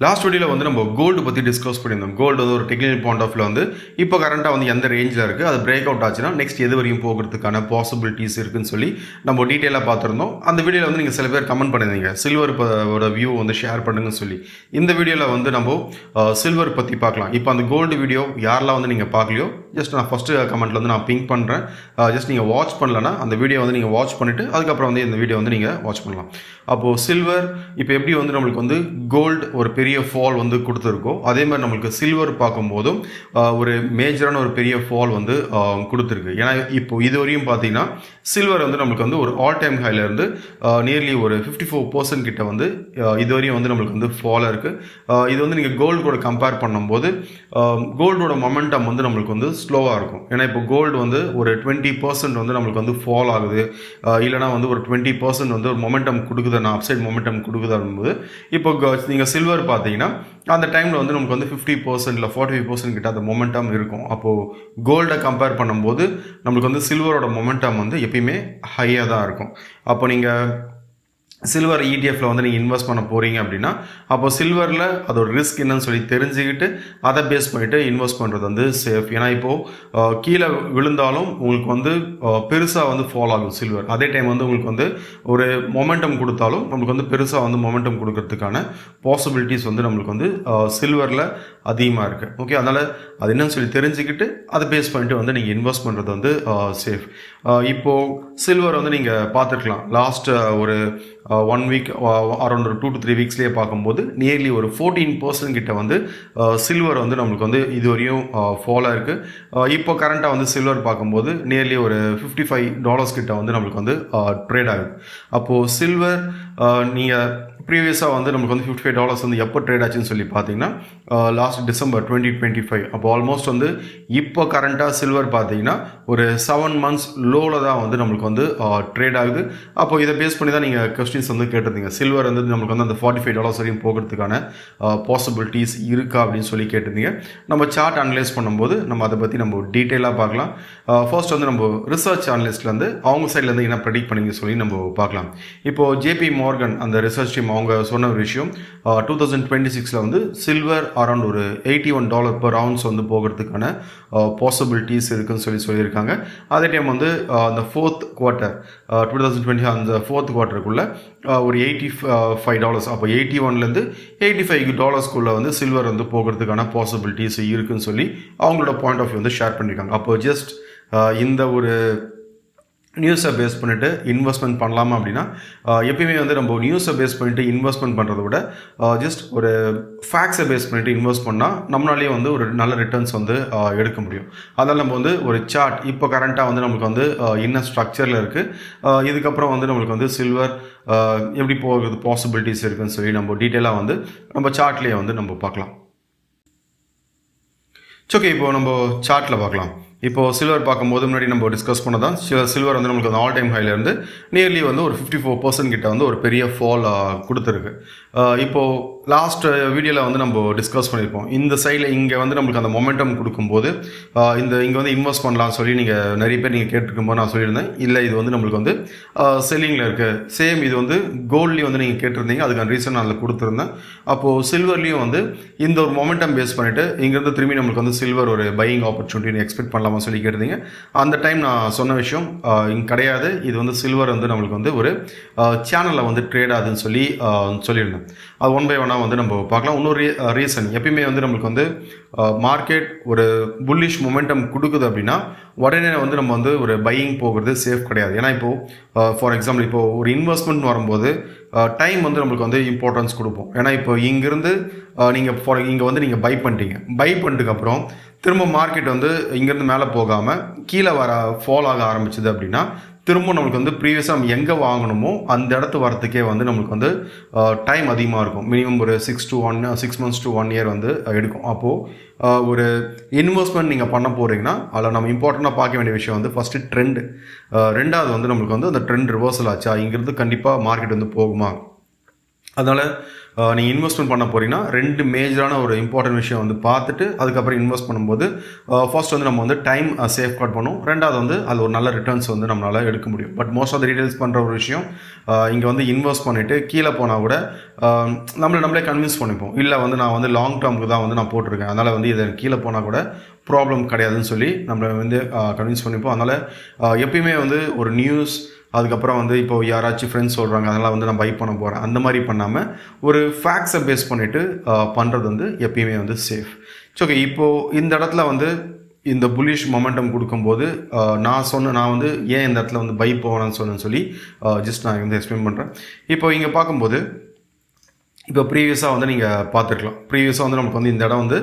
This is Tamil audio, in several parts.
லாஸ்ட் வீடியோவில் வந்து நம்ம கோல்டு பற்றி டிஸ்கஸ் பண்ணியிருந்தோம். கோல்டு வந்து ஒரு டெக்னிக்கல் பாயிண்ட் ஆஃப் வியூவில் வந்து இப்போ கரண்ட்டாக வந்து எந்த ரேஞ்சில் இருக்குது, அது பிரேக் அவுட் ஆச்சுன்னா நெக்ஸ்ட் எது வரையும் போகிறதுக்கான பாசிபிலிட்டிஸ் இருக்குன்னு சொல்லி நம்ம டீட்டெயிலாக பார்த்துருந்தோம். அந்த வீடியோவில் வந்து நீங்கள் சில பேர் கமெண்ட் பண்ணியிருந்தீங்க சில்வரோட வியூ வந்து ஷேர் பண்ணுங்கன்னு சொல்லி. இந்த வீடியோவில் வந்து நம்ம சில்வர் பற்றி பார்க்கலாம். இப்போ அந்த கோல்டு வீடியோ யாரெல்லாம் வந்து நீங்கள் பார்க்கலையோ ஜஸ்ட் நான் ஃபஸ்ட்டு கமெண்ட்டில் வந்து நான் பிங்க் பண்ணுறேன். ஜஸ்ட் நீங்கள் வாட்ச் பண்ணலன்னா அந்த வீடியோ வந்து நீங்கள் வாட்ச் பண்ணிவிட்டு அதுக்கப்புறம் வந்து இந்த வீடியோ வந்து நீங்கள் வாட்ச் பண்ணலாம். அப்போது சில்வர் இப்போ எப்படி வந்து நம்மளுக்கு வந்து கோல்டு ஒரு பெரிய ஃபால் வந்து கொடுத்துருக்கோம், அதே மாதிரி நம்மளுக்கு சில்வர் பார்க்கும்போதும் ஒரு மேஜரான ஒரு பெரிய ஃபால் வந்து கொடுத்துருக்கு. ஏன்னா இப்போ இது வரையும் பார்த்தீங்கன்னா சில்வர் வந்து நம்மளுக்கு வந்து ஒரு ஆல் டைம் ஹைலேருந்து நியர்லி ஒரு 54% கிட்ட வந்து இதுவரையும் வந்து நம்மளுக்கு வந்து ஃபாலாக இருக்குது. இது வந்து நீங்கள் கோல்டு கூட கம்பேர் பண்ணும்போது கோல்டோட மொமெண்டம் வந்து நம்மளுக்கு வந்து ஸ்லோவாக இருக்கும். ஏன்னா இப்போ கோல்டு வந்து ஒரு 20% வந்து நம்மளுக்கு வந்து ஃபால் ஆகுது, இல்லைனா வந்து ஒரு 20% வந்து ஒரு மொமெண்டம் கொடுக்குதுன்னா அப்சைட் மொமெண்டம் கொடுக்குதும்போது இப்போ நீங்கள் சில்வர் பார்த்தீங்கன்னா அந்த டைமில் வந்து நமக்கு வந்து 50% இல்லை 45% கிட்ட அந்த மொமெண்டம் இருக்கும். அப்போது கோல்டை கம்பேர் பண்ணும்போது நம்மளுக்கு வந்து சில்வரோட மொமெண்டம் வந்து எப்பயுமே ஹையாக தான் இருக்கும். அப்போ நீங்கள் சில்வர் இடிஎஃப்ல வந்து நீங்கள் இன்வெஸ்ட் பண்ண போகிறீங்க அப்படின்னா அப்போ சில்வரில் அதோட ரிஸ்க் என்னன்னு சொல்லி தெரிஞ்சுக்கிட்டு அதை பேஸ் பண்ணிவிட்டு இன்வெஸ்ட் பண்ணுறது வந்து சேஃப். ஏன்னா இப்போது கீழே விழுந்தாலும் உங்களுக்கு வந்து பெருசாக வந்து ஃபால் ஆகும் சில்வர். அதே டைம் வந்து உங்களுக்கு வந்து ஒரு மொமெண்டம் கொடுத்தாலும் நம்மளுக்கு வந்து பெருசாக வந்து மொமெண்டம் கொடுக்கறதுக்கான பாசிபிலிட்டிஸ் வந்து நம்மளுக்கு வந்து சில்வரில் அதிகமாக இருக்குது. ஓகே, அதனால் அது என்னன்னு சொல்லி தெரிஞ்சுக்கிட்டு அதை பேஸ் பண்ணிட்டு வந்து நீங்கள் இன்வெஸ்ட் பண்ணுறது வந்து சேஃப். இப்போது சில்வர் வந்து நீங்கள் பார்த்துருக்கலாம் லாஸ்ட் ஒரு 1 வீக் அரௌண்ட் ஒரு 2 to 3 வீக்ஸ்லேயே பார்க்கும்போது நியர்லி ஒரு 14% கிட்ட வந்து சில்வர் வந்து நம்மளுக்கு வந்து இது வரையும் ஃபாலாக இருக்குது. இப்போ கரண்ட்டாக வந்து சில்வர் பார்க்கும்போது நியர்லி ஒரு $55 கிட்ட வந்து நம்மளுக்கு வந்து ட்ரேட் ஆகுது. அப்போது சில்வர் நீங்கள் ப்ரீவியஸாக வந்து நமக்கு வந்து $55 வந்து எப்போ ட்ரேட் ஆச்சுன்னு சொல்லி பார்த்தீங்கன்னா லாஸ்ட் டிசம்பர் 2025. அப்போ ஆல்மோஸ்ட் வந்து இப்போ கரண்ட்டாக சில்வர் பார்த்தீங்கன்னா ஒரு 7 months லோவில் தான் வந்து நம்மளுக்கு வந்து ட்ரேட் ஆகுது. அப்போ இதை பேஸ் பண்ணி தான் நீங்கள் கொஸ்டின்ஸ் வந்து கேட்டிருந்தீங்க, சில்வர் வந்து நம்மளுக்கு வந்து அந்த $45 வரையும் போகிறதுக்கான பாசிபிலிட்டிஸ் இருக்கா அப்படின்னு சொல்லி கேட்டிருந்தீங்க. நம்ம சார்ட் அனலைஸ் பண்ணும்போது நம்ம அதை பற்றி நம்ம டீட்டெயிலாக பார்க்கலாம். ஃபர்ஸ்ட் வந்து நம்ம ரிசர்ச் அனலிஸ்ட்லேருந்து அவங்க சைட்லேருந்து என்ன ப்ரெடிக்ட் பண்ணிங்க சொல்லி நம்ம பார்க்கலாம். இப்போது ஜேபி மார்கன் அந்த ரிசர்ச் டீம் அவங்க சொன்ன ஒரு விஷயம் 2026 வந்து சில்வர் அரௌண்ட் ஒரு $81 per ounce வந்து போகிறதுக்கான பாசிபிலிட்டிஸ் இருக்குன்னு சொல்லியிருக்காங்க. அதே டைம் வந்து அந்த 4th quarter 2020 அந்த 4th quarterக்குள்ளே ஒரு $85, அப்போ 81லேருந்து $85 வந்து சில்வர் வந்து போகிறதுக்கான பாசிபிலிட்டிஸ் இருக்குன்னு சொல்லி அவங்களோட பாயிண்ட் ஆஃப் வியூ வந்து ஷேர் பண்ணியிருக்காங்க. அப்போ ஜஸ்ட் இந்த ஒரு நியூஸை பேஸ் பண்ணிவிட்டு இன்வெஸ்ட்மெண்ட் பண்ணலாமா அப்படின்னா எப்பயுமே வந்து நம்ம நியூஸை பேஸ் பண்ணிவிட்டு இன்வெஸ்ட்மெண்ட் பண்ணுறத விட ஜஸ்ட் ஒரு ஃபேக்ட்ஸை பேஸ் பண்ணிவிட்டு இன்வெஸ்ட் பண்ணால் நம்மளாலேயே வந்து ஒரு நல்ல ரிட்டர்ன்ஸ் வந்து எடுக்க முடியும். அதனால் நம்ம வந்து ஒரு சார்ட் இப்போ கரண்ட்டாக வந்து நம்மளுக்கு வந்து என்ன ஸ்ட்ரக்சரில் இருக்குது, இதுக்கப்புறம் வந்து நம்மளுக்கு வந்து சில்வர் எப்படி போகிறது பாசிபிலிட்டிஸ் இருக்குதுன்னு சொல்லி நம்ம டீட்டெயிலாக வந்து நம்ம சார்ட்லேயே வந்து நம்ம பார்க்கலாம். ஓகே, இப்போது நம்ம சார்ட்டில் பார்க்கலாம். இப்போது சில்வர் பார்க்கும்போது முன்னாடி நம்ம டிஸ்கஸ் பண்ணதான் சில்வர் வந்து நம்மளுக்கு அந்த ஆல் டைம் ஹைலேருந்து நியர்லி வந்து ஒரு 54% கிட்ட வந்து ஒரு பெரிய ஃபால் கொடுத்துருக்கு. இப்போது லாஸ்ட் வீடியோவில் வந்து நம்ம டிஸ்கஸ் பண்ணியிருப்போம், இந்த சைடில் இங்கே வந்து நம்மளுக்கு அந்த மொமெண்டம் கொடுக்கும்போது இங்கே வந்து இன்வெஸ்ட் பண்ணலாம்னு சொல்லி நீங்கள் நிறைய பேர் நீங்கள் கேட்டிருக்கும்போது நான் சொல்லியிருந்தேன் இல்லை இது வந்து நம்மளுக்கு வந்து செல்லிங்கில் இருக்குது. சேம் இது வந்து கோல்ட்லேயும் வந்து நீங்கள் கேட்டிருந்தீங்க, அதுக்கான ரீசன் நான் அதில் கொடுத்துருந்தேன். அப்போது சில்வர்லேயும் வந்து இந்த ஒரு மொமெண்டம் பேஸ் பண்ணிவிட்டு இங்கேருந்து திரும்பி நம்மளுக்கு வந்து சில்வர் ஒரு பையிங் ஆப்பர்ச்சுனிட்டி எக்ஸ்பெக்ட் பண்ணலாம் சொல்லி கேட்டிருந்தீங்க. அந்த டைம் நான் சொன்ன விஷயம் இங்கே கிடையாது, இது வந்து சில்வர் வந்து நம்மளுக்கு வந்து ஒரு சேனலில் வந்து ட்ரேட் ஆகுதுன்னு சொல்லியிருந்தேன். அது 1 by 1 வந்து நம்ம பார்க்கலாம். இன்னொரு ரீசன் எப்பயுமே வந்து நம்மளுக்கு வந்து மார்க்கெட் ஒரு புல்லிஷ் மொமெண்டம் கொடுக்குது அப்படின்னா உடனே வந்து நம்ம வந்து ஒரு பையிங் போகிறது சேஃப் கிடையாது. ஏன்னா இப்போது ஃபார் எக்ஸாம்பிள் இப்போது ஒரு இன்வெஸ்ட்மெண்ட் வரும்போது டைம் வந்து நம்மளுக்கு வந்து இம்பார்ட்டன்ஸ் கொடுப்போம். ஏன்னா இப்போ இங்கேருந்து நீங்கள் இங்கே வந்து நீங்கள் பை பண்ணிட்டுக்கப்புறம் திரும்ப மார்க்கெட் வந்து இங்கேருந்து மேலே போகாமல் கீழே ஃபால் ஆக ஆரம்பிச்சுது அப்படின்னா திரும்ப நம்மளுக்கு வந்து ப்ரீவியஸாக நம்ம எங்கே வாங்கணுமோ அந்த இடத்து வரத்துக்கே வந்து நம்மளுக்கு வந்து டைம் அதிகமாக இருக்கும். மினிமம் ஒரு 6 months to 1 year வந்து எடுக்கும். அப்போது ஒரு இன்வெஸ்ட்மெண்ட் நீங்கள் பண்ண போகிறீங்கன்னா அதில் நம்ம இம்பார்ட்டண்ட்டாக பார்க்க வேண்டிய விஷயம் வந்து ஃபஸ்ட்டு ட்ரெண்டு, ரெண்டாவது வந்து நம்மளுக்கு வந்து அந்த ட்ரெண்ட் ரிவர்சல் ஆச்சா, இங்கேருந்து கண்டிப்பாக மார்க்கெட் வந்து போகுமா, அதனால் நீங்கள் இன்வெஸ்ட்மெண்ட் பண்ண போகிறீங்கன்னா 2 மேஜரான ஒரு இம்பார்ட்டன்ட் விஷயம் வந்து பார்த்துட்டு அதுக்கப்புறம் இன்வெஸ்ட் பண்ணும்போது ஃபர்ஸ்ட் வந்து நம்ம வந்து டைம் சேஃப் கார்ட் பண்ணுவோம். ரெண்டாவது வந்து அது ஒரு நல்ல ரிட்டர்ன்ஸ் வந்து நம்மளால் எடுக்க முடியும். But most of the details பண்ணுற ஒரு விஷயம் இங்கே வந்து இன்வெஸ்ட் பண்ணிவிட்டு கீழே போனால் கூட நம்மளே கன்வின்ஸ் பண்ணிப்போம். இல்லை வந்து நான் வந்து லாங் டேர்முக்கு தான் வந்து நான் போட்டிருக்கேன், அதனால் வந்து இதை கீழே போனால் கூட ப்ராப்ளம் கிடையாதுன்னு சொல்லி நம்மளை வந்து கன்வின்ஸ் பண்ணிப்போம். அதனால் எப்பயுமே வந்து ஒரு நியூஸ் அதுக்கப்புறம் வந்து இப்போ யாராச்சும் ஃப்ரெண்ட்ஸ் சொல்கிறாங்க அதனால் வந்து நான் பை பண்ண போகிறேன் அந்த மாதிரி பண்ணாமல் ஒரு ஃபேக்ட்ஸை பேஸ் பண்ணிவிட்டு பண்ணுறது வந்து எப்பயுமே வந்து சேஃப். ஓகே, இப்போது இந்த இடத்துல வந்து இந்த புல்லிஷ் மொமெண்டம் கொடுக்கும்போது நான் வந்து ஏன் இந்த இடத்துல வந்து பை போகணும்னு சொல்லி ஜஸ்ட் நான் வந்து எக்ஸ்பிளைன் பண்ணுறேன். இப்போ இங்கே பார்க்கும்போது இப்போ ப்ரீவியஸாக வந்து நீங்கள் பார்த்துருக்கலாம். ப்ரீவியஸாக வந்து நமக்கு வந்து இந்த இடம் வந்து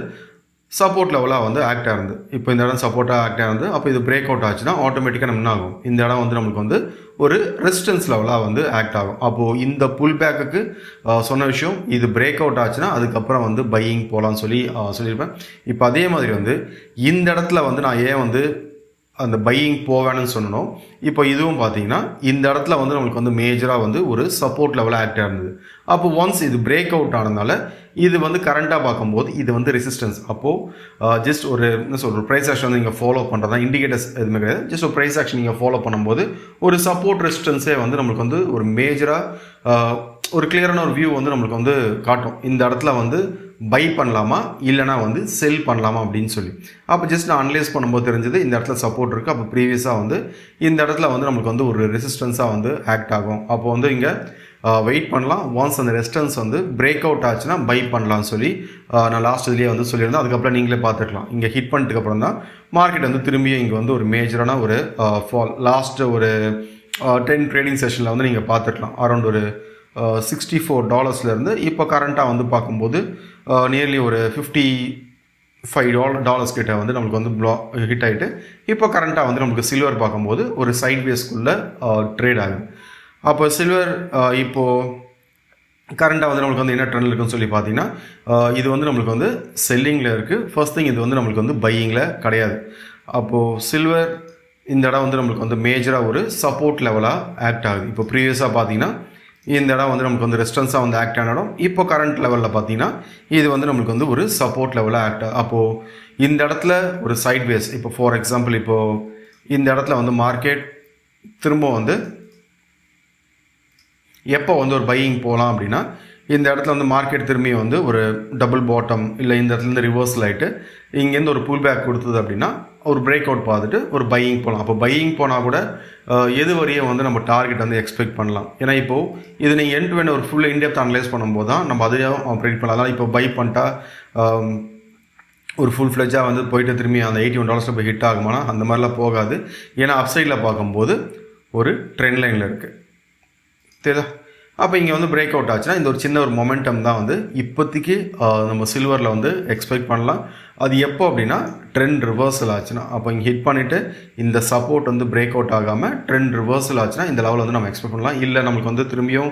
சப்போர்ட் லெவலாக வந்து ஆக்ட் ஆகுது. இப்போ இந்த இடம் சப்போர்ட்டாக ஆக்ட் ஆகுது. அப்போ இது பிரேக் அவுட் ஆச்சுன்னா ஆட்டோமேட்டிக்காக நம்ம என்ன ஆகும், இந்த இடம் வந்து நம்மளுக்கு வந்து ஒரு ரெசிஸ்டன்ஸ் லெவலாக வந்து ஆக்ட் ஆகும். அப்போது இந்த புல் பேக்குக்கு சொன்ன விஷயம், இது பிரேக் அவுட் ஆச்சுன்னா அதுக்கப்புறம் வந்து பையிங் போகலான்னு சொல்லியிருப்பேன். இப்போ அதே மாதிரி வந்து இந்த இடத்துல வந்து நான் ஏன் வந்து அந்த பையிங் போவேணும்னு சொன்னோம். இப்போ இதுவும் பார்த்தீங்கன்னா இந்த இடத்துல வந்து நம்மளுக்கு வந்து மேஜராக வந்து ஒரு சப்போர்ட் லெவலாக ஆக்ட் ஆகுது. அப்போ ஒன்ஸ் இது பிரேக் அவுட் ஆனதுனால இது வந்து கரண்ட்டாக பார்க்கும்போது இது வந்து ரெசிஸ்டன்ஸ். அப்போது ஜஸ்ட் ஒரு என்ன சொல்கிற ப்ரைஸ் ஆக்ஷன் வந்து நீங்கள் ஃபாலோ பண்ணுறதா இண்டிகேட்டர்ஸ் எதுவுமே கிடையாது. ஜஸ்ட் ஒரு ப்ரைஸ் ஆக்ஷன் நீங்கள் ஃபாலோ பண்ணும்போது ஒரு சப்போர்ட் ரெசிஸ்டன்ஸே வந்து நம்மளுக்கு வந்து ஒரு மேஜராக ஒரு கிளியரான ஒரு வியூ வந்து நம்மளுக்கு வந்து காட்டும். இந்த இடத்துல வந்து பை பண்ணலாமா இல்லைனா வந்து செல் பண்ணலாமா அப்படின்னு சொல்லி. அப்போ ஜஸ்ட் நான் அனலைஸ் பண்ணும்போது தெரிஞ்சது இந்த இடத்துல சப்போர்ட் இருக்குது. அப்போ ப்ரீவியஸாக வந்து இந்த இடத்துல வந்து நம்மளுக்கு வந்து ஒரு ரெசிஸ்டன்ஸாக வந்து ஆக்ட் ஆகும். அப்போ வந்து இங்கே வெயிட் பண்ணலாம். ஒன்ஸ் அந்த ரெசிஸ்டன்ஸ் வந்து பிரேக் அவுட் ஆச்சுன்னா பை பண்ணலாம்னு சொல்லி நான் லாஸ்ட் இதுலேயே வந்து சொல்லியிருந்தேன். அதுக்கப்புறம் நீங்களே பார்த்துக்கலாம். இங்கே ஹிட் பண்ணிட்டுக்கப்புறம் தான் மார்க்கெட் வந்து திரும்பியும் இங்கே வந்து ஒரு மேஜரான ஒரு ஃபால் லாஸ்ட்டு ஒரு 10 ட்ரேடிங் செஷனில் வந்து நீங்கள் பார்த்துக்கலாம். அரௌண்ட் ஒரு $64 இப்போ கரண்ட்டாக வந்து பார்க்கும்போது நியர்லி ஒரு $55 கிட்ட வந்து நம்மளுக்கு வந்து ஹிட் ஆகிட்டு இப்போ கரண்ட்டாக வந்து நமக்கு சில்வர் பார்க்கும்போது ஒரு சைட் வேஸ்க்குள்ளே ட்ரேட் ஆகுது. அப்போ சில்வர் இப்போது கரண்ட்டாக வந்து நம்மளுக்கு வந்து என்ன ட்ரெண்டில் இருக்குன்னு சொல்லி பார்த்தீங்கன்னா இது வந்து நம்மளுக்கு வந்து செல்லிங்கில் இருக்குது. ஃபர்ஸ்ட் திங் இது வந்து நம்மளுக்கு வந்து பையிங்கில் கிடையாது. அப்போது சில்வர் இந்த இடம் வந்து நம்மளுக்கு வந்து மேஜராக ஒரு சப்போர்ட் லெவலாக ஆக்ட் ஆகுது. இப்போ ப்ரீவியஸாக பார்த்தீங்கன்னா இந்த இடம் வந்து நமக்கு வந்து ரெசிஸ்டன்ஸாக வந்து ஆக்ட் ஆன இடம். இப்போ கரண்ட் லெவலில் பார்த்தீங்கன்னா இது வந்து நம்மளுக்கு வந்து ஒரு சப்போர்ட் லெவலாக ஆக்ட் ஆகும். அப்போது இந்த இடத்துல ஒரு சைட் வேஸ், இப்போ ஃபார் எக்ஸாம்பிள் இப்போது இந்த இடத்துல வந்து மார்க்கெட் திரும்ப வந்து எப்போ வந்து ஒரு பையிங் போகலாம் அப்படின்னா இந்த இடத்துல வந்து மார்க்கெட் திரும்பி வந்து ஒரு டபுள் பாட்டம் இல்லை இந்த இடத்துலேருந்து ரிவர்சல் ஆகிட்டு இங்கேருந்து ஒரு புல் பேக் கொடுத்தது அப்படின்னா ஒரு பிரேக் அவுட் பார்த்துட்டு ஒரு பையிங் போகலாம். அப்போ பையிங் போனால் கூட எது வரையும் வந்து நம்ம டார்கெட் வந்து எக்ஸ்பெக்ட் பண்ணலாம். ஏன்னா இப்போது இது நீங்கள் எண்ட் டு எண்ட் ஒரு ஃபுல்லாக இன்டெப்த் அனலைஸ் பண்ணும்போது தான் நம்ம அதையும் ப்ரெடிக்ட் பண்ணலாம். அதனால் இப்போ பை பண்ணிட்டா ஒரு ஃபுல் ஃப்ளெஜ்ஜாக வந்து போயிட்டு திரும்பி அந்த $81 போய் ஹிட் ஆகுமானா அந்த மாதிரிலாம் போகாது. ஏன்னா அப்சைடில் பார்க்கும்போது ஒரு ட்ரெண்ட் லைனில் இருக்குது தெரியுதா. அப்போ இங்கே வந்து பிரேக் அவுட் ஆச்சுன்னா இந்த ஒரு சின்ன ஒரு மொமெண்டம் தான் வந்து இப்போதைக்கு நம்ம சில்வரில் வந்து எக்ஸ்பெக்ட் பண்ணலாம். அது எப்போ அப்படின்னா ட்ரெண்ட் ரிவர்சல் ஆச்சுன்னா, அப்போ இங்கே ஹிட் பண்ணிவிட்டு இந்த சப்போர்ட் வந்து பிரேக் அவுட் ஆகாமல் ட்ரெண்ட் ரிவர்சல் ஆச்சுன்னா இந்த லெவலில் வந்து நம்ம எக்ஸ்பெக்ட் பண்ணலாம். இல்லை நம்மளுக்கு வந்து திரும்பியும்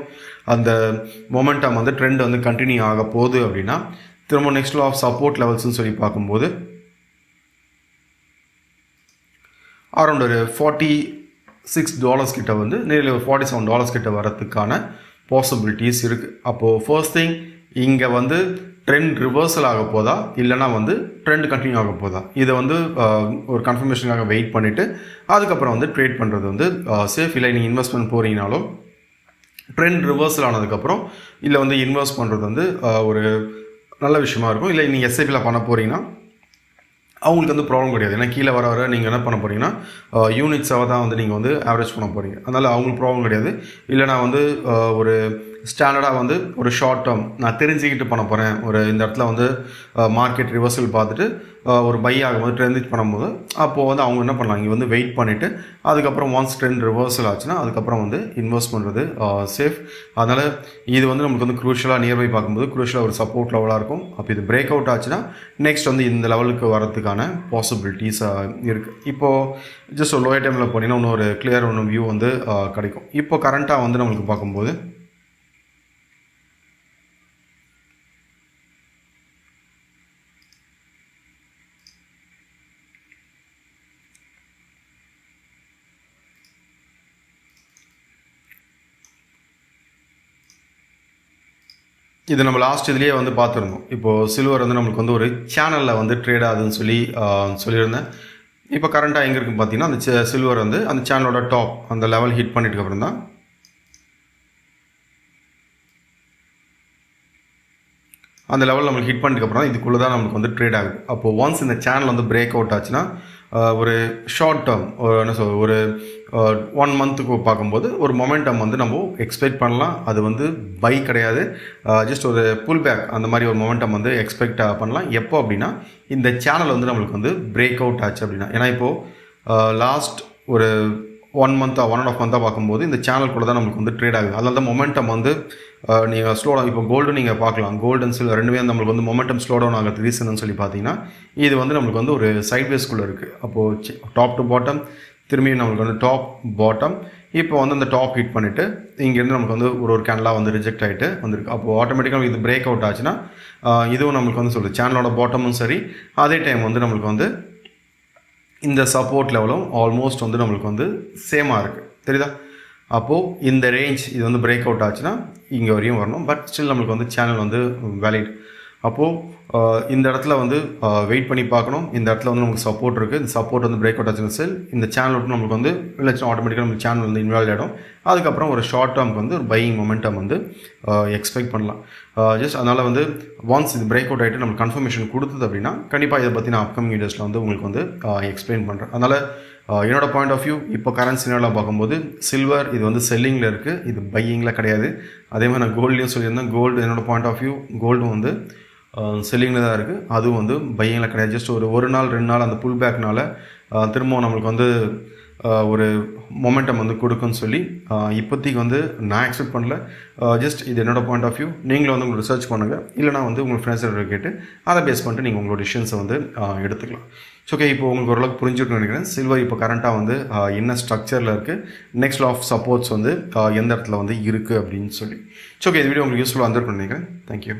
அந்த மொமெண்டம் வந்து ட்ரெண்ட் வந்து கண்டினியூ ஆக போகுது அப்படின்னா திரும்ப நெக்ஸ்ட் லோ ஆஃப் சப்போர்ட் லெவல்ஸ்னு சொல்லி பார்க்கும்போது அரௌண்ட் ஒரு $46 கிட்ட வந்து நேரில் ஒரு $47 கிட்ட வரத்துக்கான பாசிபிலிட்டிஸ் இருக்குது. அப்போது ஃபர்ஸ்ட் திங் இங்கே வந்து ட்ரெண்ட் ரிவர்சல் ஆக போதா இல்லைனா வந்து ட்ரெண்ட் கண்டினியூ ஆக போதா இதை வந்து ஒரு கன்ஃபர்மேஷனுக்காக வெயிட் பண்ணிவிட்டு அதுக்கப்புறம் வந்து ட்ரேட் பண்ணுறது வந்து சேஃப். இல்லை நீங்கள் இன்வெஸ்ட்மெண்ட் போகிறீங்கனாலும் ட்ரெண்ட் ரிவர்சல் ஆனதுக்கப்புறம் இல்லை வந்து இன்வெஸ்ட் பண்ணுறது வந்து ஒரு நல்ல விஷயமா இருக்கும். இல்லை நீங்கள் எஸ்ஐபியில் பண்ண போகிறீங்கன்னா அவங்களுக்கு வந்து ப்ராப்ளம் கிடையாது. ஏன்னா கீழே வர நீங்கள் என்ன பண்ண போகிறீங்கன்னா யூனிட்ஸாக தான் வந்து நீங்கள் வந்து ஆவரேஜ் பண்ண போகிறீங்க. அதனால் அவங்களுக்கு ப்ராப்ளம் கிடையாது. இல்லை நான் வந்து ஒரு ஸ்டாண்டர்டாக வந்து ஒரு ஷார்ட் டேர்ம் நான் தெரிஞ்சுக்கிட்டு பண்ண போகிறேன், ஒரு இந்த இடத்துல வந்து மார்க்கெட் ரிவர்சல் பார்த்துட்டு ஒரு பை ஆகும்போது ட்ரெண்ட் பண்ணும்போது அப்போது வந்து அவங்க என்ன பண்ணலாம், இங்கே வந்து வெயிட் பண்ணிவிட்டு அதுக்கப்புறம் ஒன்ஸ் ட்ரெண்ட் ரிவர்சல் ஆச்சுன்னா அதுக்கப்புறம் வந்து இன்வெஸ்ட் பண்ணுறது சேஃப். அதனால் இது வந்து நமக்கு வந்து க்ரூஷலாக நியர்பை பார்க்கும்போது க்ரூஷலாக ஒரு சப்போர்ட் லெவலாக இருக்கும். அப்போ இது பிரேக் அவுட் ஆச்சுன்னா நெக்ஸ்ட் வந்து இந்த லெவலுக்கு வரதுக்கான பாசிபிலிட்டிஸ் இருக்குது. இப்போது ஜஸ்ட் ஒரு லோயர் டைமில் போனீங்கன்னா இன்னும் ஒரு கிளியர் வியூ வந்து கிடைக்கும். இப்போ கரண்ட்டாக வந்து நம்மளுக்கு பார்க்கும்போது இது நம்ம லாஸ்ட் இதுலேயே வந்து பார்த்துருந்தோம். இப்போது சில்வர் வந்து நம்மளுக்கு வந்து ஒரு சேனலில் வந்து ட்ரேட் ஆகுதுன்னு சொல்லியிருந்தேன். இப்போ கரண்ட்டாக எங்கே இருக்குன்னு பார்த்தீங்கன்னா, அந்த சில்வர் வந்து அந்த சேனலோட டாப் அந்த லெவல் ஹிட் பண்ணிட்டு அப்புறம் தான் அந்த லெவல் நம்மளுக்கு ஹிட் பண்ணிட்டுக்கப்புறம் தான் இதுக்குள்ளே தான் நம்மளுக்கு வந்து ட்ரேட் ஆகுது. அப்போது ஒன்ஸ் இந்த சேனல் வந்து பிரேக் அவுட் ஆச்சுன்னா ஒரு ஷார்ட் டேர்ம் என்ன சொல் ஒரு 1 மந்த்துக்கு பார்க்கும்போது ஒரு மொமெண்டம் வந்து நம்ம எக்ஸ்பெக்ட் பண்ணலாம். அது வந்து பை கிடையாது, ஜஸ்ட் ஒரு புல் பேக் அந்த மாதிரி ஒரு மொமெண்டம் வந்து எக்ஸ்பெக்ட் பண்ணலாம். எப்போ அப்படின்னா இந்த சேனல் வந்து நம்மளுக்கு வந்து பிரேக் அவுட் ஆச்சு அப்படின்னா. ஏன்னா இப்போது லாஸ்ட் ஒரு 1 மந்த்தாக 1.5 மந்த்தாக பார்க்கும்போது இந்த சேனல் கூட தான் நம்மளுக்கு வந்து ட்ரேட் ஆகுது. அதனால தான் மொமெண்டம் வந்து நீங்கள் ஸ்லோ டவுன். இப்போ கோல்டு நீங்கள் பார்க்கலாம், கோல்டு அண்ட் சில்வர் ரெண்டுமே நம்மளுக்கு வந்து மொமெண்டம் ஸ்லோ டவுன் ஆகிறது ரீசன் சொல்லி பார்த்தீங்கன்னா, இது வந்து நம்மளுக்கு வந்து ஒரு சைட்வேஸ்குள்ளே இருக்குது. அப்போது டாப் டு பாட்டம் திரும்பியும் நம்மளுக்கு வந்து டாப் பாட்டம் இப்போ வந்து அந்த டாப் ஹிட் பண்ணிவிட்டு இங்கேருந்து நமக்கு வந்து ஒரு கேண்டலாக வந்து ரிஜெக்ட் ஆகிட்டு வந்திருக்கு. அப்போது ஆட்டோமேட்டிக்காக இது பிரேக் அவுட் ஆச்சுன்னா இதுவும் நம்மளுக்கு வந்து சொல்லுது சேனலோட பாட்டமும் சரி, அதே டைம் வந்து நம்மளுக்கு வந்து இந்த சப்போர்ட் லெவலும் ஆல்மோஸ்ட் வந்து நம்மளுக்கு வந்து சேமாக இருக்குது. தெரியுதா? அப்போது இந்த ரேஞ்ச் இது வந்து பிரேக் அவுட் ஆச்சுன்னா இங்கே வரையும் வரணும். பட் ஸ்டில் நம்மளுக்கு வந்து சேனல் வந்து வேலிட். அப்போது இந்த இடத்துல வந்து வெயிட் பண்ணி பார்க்கணும். இந்த இடத்துல வந்து நமக்கு சப்போர்ட் இருக்குது. இந்த சப்போர்ட் வந்து பிரேக் அவுட் ஆச்சுன்னா செல், இந்த சேனல் விட்டு நம்மளுக்கு வந்து இல்லைச்சுன்னா ஆட்டோமேட்டிக்காக நம்ம சேனல் வந்து இன்வால்வ் ஆகிடும். அதுக்கப்புறம் ஒரு ஷார்ட் டேர்முக்கு வந்து ஒரு பையிங் மொமெண்டம் வந்து எக்ஸ்பெக்ட் பண்ணலாம். ஜஸ்ட் அதனால் வந்து ஒன்ஸ் இது பிரேக் அவுட் ஆகிட்டு நம்மளுக்கு கன்ஃபர்மேஷன் கொடுத்தது அப்படின்னா கண்டிப்பாக இதை பற்றி நான் அப்கமிங் வீடியோஸில் வந்து உங்களுக்கு வந்து எக்ஸ்பிளைன் பண்ணுறேன். அதனால் என்னோட பாயிண்ட் ஆஃப் வியூ இப்போ கரண்ட் சினாரியோவில் பார்க்கும்போது சில்வர் இது வந்து செல்லிங்கில் இருக்குது, இது பையிங்கில் கிடையாது. அதே மாதிரி நான் கோல்ட்லேயும் சொல்லியிருந்தேன், கோல்டு என்னோடய பாயிண்ட் ஆஃப் வியூ கோல்டும் வந்து செல்லிங்கில் தான் இருக்குது, அதுவும் வந்து பையிங்கில் கிடையாது. ஜஸ்ட் ஒரு நாள் 2 நாள் அந்த புல் பேக்னால திரும்பவும் நம்மளுக்கு வந்து ஒரு மொமெண்டம் வந்து கொடுக்குன்னு சொல்லி இப்போதைக்கு வந்து நான் எக்ஸ்பெக்ட் பண்ணல. ஜஸ்ட் இது என்னோடய பாயிண்ட் ஆஃப் வியூ. நீங்களும் வந்து உங்களுக்கு ரிசர்ச் பண்ணுங்கள், இல்லைனா வந்து உங்கள் ஃப்ரெண்ட்ஸ் கேட்டு அதை பேஸ் பண்ணிட்டு நீங்கள் உங்களோட டிசிஷன்ஸை வந்து எடுத்துக்கலாம். ஓகே, இப்போ உங்களுக்கு ஓரளவுக்கு புரிஞ்சுக்கணும்னு நினைக்கிறேன். சில்வர் இப்போ கரண்ட்டாக வந்து என்ன ஸ்ட்ரக்சரில் இருக்குது, நெக்ஸ்ட் ஆஃப் சப்போர்ட்ஸ் வந்து எந்த இடத்துல வந்து இருக்குது அப்படின்னு சொல்லி. ஓகே, இந்த வீடியோ உங்களுக்கு யூஸ்ஃபுல்லாக வந்திருக்குன்னு நினைக்கிறேன். தேங்க்யூ.